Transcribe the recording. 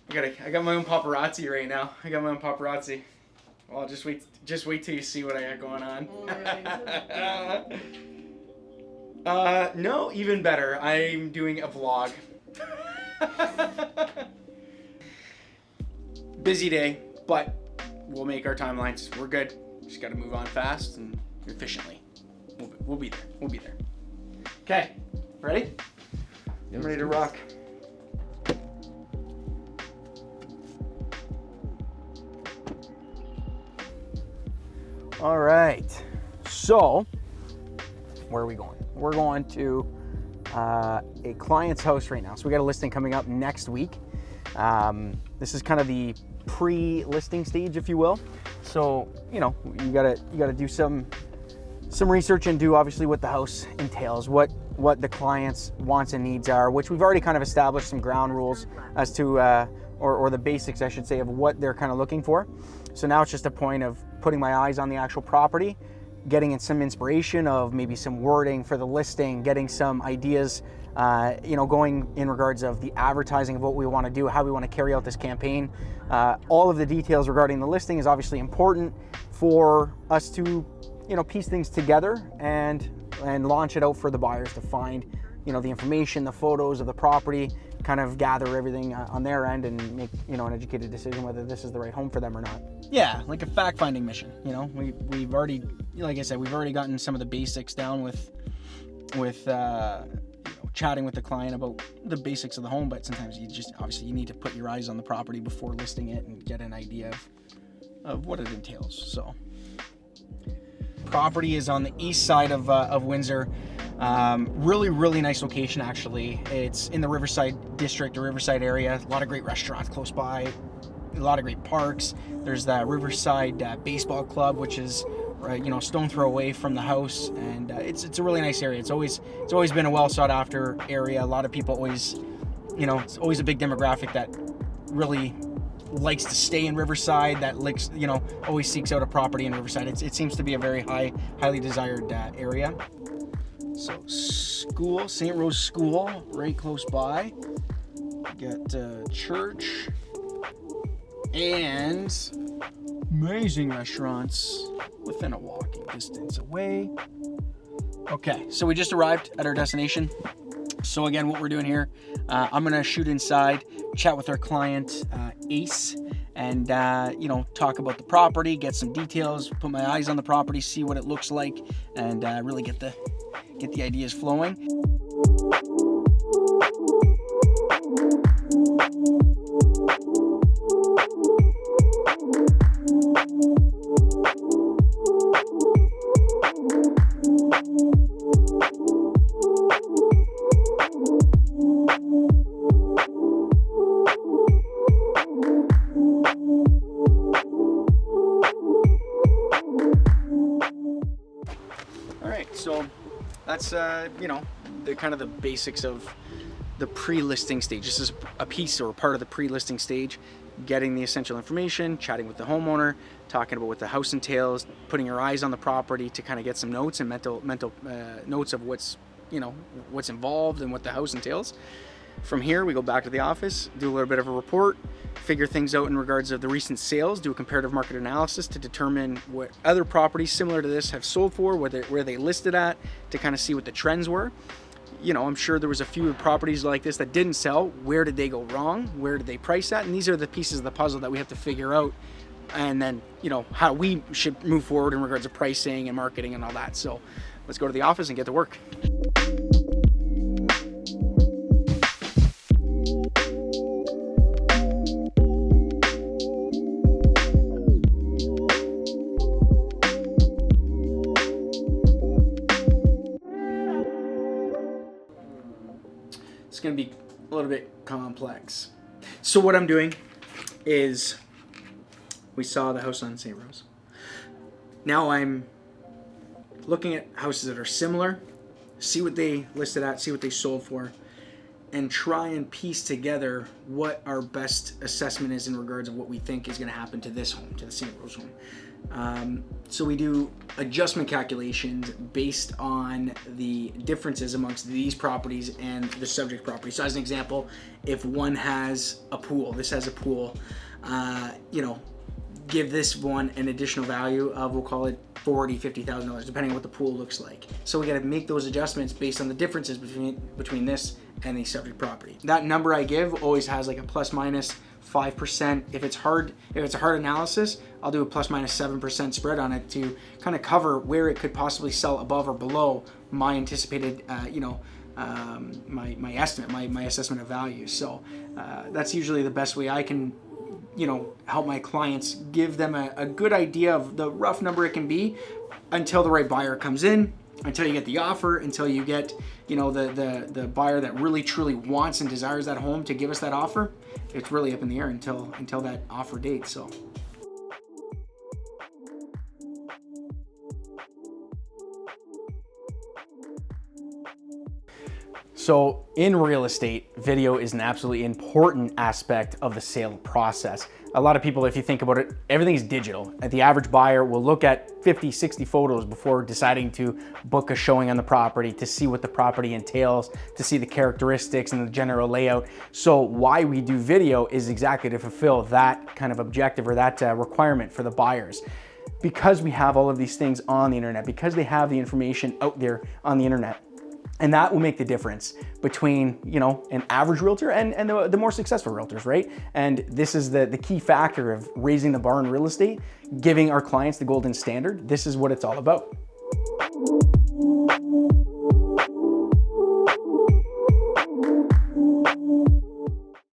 I got my own paparazzi right now. I got my own paparazzi. Well, just wait till you see what I got going on. No, even better. I'm doing a vlog. Busy day, but we'll make our timelines. We're good. Just got to move on fast and efficiently. We'll be there. We'll be there. Okay, ready? I'm ready to rock. All right, so where are we going? We're going to a client's house right now. So we got a listing coming up next week. This is kind of the pre-listing stage, if you will. So, you know, you gotta do some research and do obviously what the house entails, what the client's wants and needs are, which we've already kind of established some ground rules as to, or the basics, I should say, of what they're kind of looking for. So now it's just a point of putting my eyes on the actual property, getting in some inspiration of maybe some wording for the listing, getting some ideas, going in regards of the advertising of what we want to do, how we want to carry out this campaign. All of the details regarding the listing is obviously important for us to, piece things together and launch it out for the buyers to find, the information, the photos of the property, kind of gather everything on their end and make, an educated decision whether this is the right home for them or not. Yeah, like a fact-finding mission. We've already, like I said, we've already gotten some of the basics down with chatting with the client about the basics of the home, but sometimes you need to put your eyes on the property before listing it and get an idea of what it entails. So, property is on the east side of Windsor. Really, really nice location, actually. It's in the Riverside district or Riverside area. A lot of great restaurants close by, a lot of great parks. There's the Riverside Baseball Club, which is stone throw away from the house, and it's a really nice area. It's always been a well sought after area. A lot of people always, it's always a big demographic that really likes to stay in Riverside, that likes, always seeks out a property in Riverside. It seems to be a very highly desired area. So school, St. Rose School, right close by. Got church and amazing restaurants within a walking distance away. Okay, so we just arrived at our destination. So again, what we're doing here, I'm gonna shoot inside, chat with our client, Ace, and talk about the property, get some details, put my eyes on the property, see what it looks like, and really get the ideas flowing. All right, so that's the kind of the basics of the pre-listing stage. This is a piece or a part of the pre-listing stage, getting the essential information, chatting with the homeowner, talking about what the house entails, putting your eyes on the property to kind of get some notes and mental notes of what's involved and what the house entails. From here, we go back to the office, do a little bit of a report, figure things out in regards of the recent sales, do a comparative market analysis to determine what other properties similar to this have sold for, where they listed at, to kind of see what the trends were. I'm sure there was a few properties like this that didn't sell. Where did they go wrong? Where did they price at? And these are the pieces of the puzzle that we have to figure out. And then, how we should move forward in regards of pricing and marketing and all that. So let's go to the office and get to work. It's going to be a little bit complex. So what I'm doing is, we saw the house on St. Rose. Now I'm looking at houses that are similar, see what they listed at, see what they sold for, and try and piece together what our best assessment is in regards of what we think is going to happen to this home, to the St. Rose home. So we do adjustment calculations based on the differences amongst these properties and the subject property. So as an example, if one has a pool, this has a pool, give this one an additional value of, we'll call it $40,000, $50,000, depending on what the pool looks like. So we got to make those adjustments based on the differences between this and the subject property. That number I give always has like a plus minus 5%. If it's a hard analysis, I'll do a plus minus 7% spread on it to kind of cover where it could possibly sell above or below my anticipated, my estimate, my assessment of value. So that's usually the best way I can help my clients, give them a good idea of the rough number it can be until the right buyer comes in, until you get the offer, until you get, the buyer that really truly wants and desires that home to give us that offer. It's really up in the air until that offer date. So in real estate, video is an absolutely important aspect of the sale process. A lot of people, if you think about it, everything's digital. The average buyer will look at 50, 60 photos before deciding to book a showing on the property, to see what the property entails, to see the characteristics and the general layout. So why we do video is exactly to fulfill that kind of objective or that requirement for the buyers. Because we have all of these things on the internet, because they have the information out there on the internet. And that will make the difference between, an average realtor and the more successful realtors, right? And this is the key factor of raising the bar in real estate, giving our clients the golden standard. This is what it's all about.